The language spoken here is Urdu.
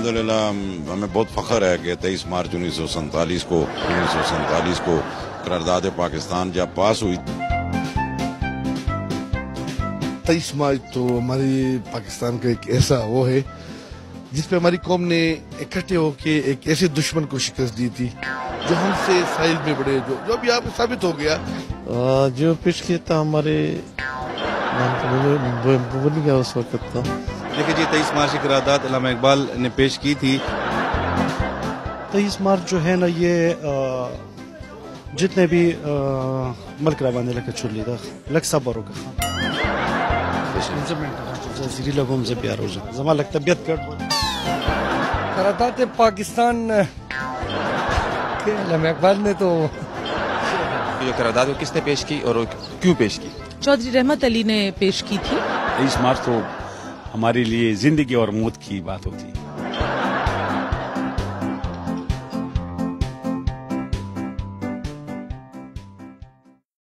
الحمدللہ ہمیں بہت فخر ہے کہ 23 مارچ 1947 کو قرارداد پاکستان جب پاس ہوئی. 23 مارچ تو ہماری پاکستان کا ایک ایسا وہ ہے جس پہ ہماری قوم نے اکٹھے ہو کے ایک ایسے دشمن کو شکست دی تھی جو ہم سے ساحل میں بڑے جو اب یہاں پہ ثابت ہو گیا. جو پیش کیا تھا ہمارے بول گیا اس وقت تھا. دیکھیے جی 23 مارچ کی قرارداد علامہ اقبال نے پیش کی تھی. 23 مارچ جو ہے نا یہ جتنے بھی ملک روانی لکھ چلی دا لک صبر ہوگا زیری لگوں سے پیار ہو جائے زمان لگ طبیعت کٹ قرارداد پاکستان علامہ اقبال نے تو یہ قرارداد کس نے پیش کی اور کیوں پیش کی؟ چودھری رحمت علی نے پیش کی تھی. 23 مارچ تو ہمارے لیے زندگی اور موت کی بات ہوتی ہے.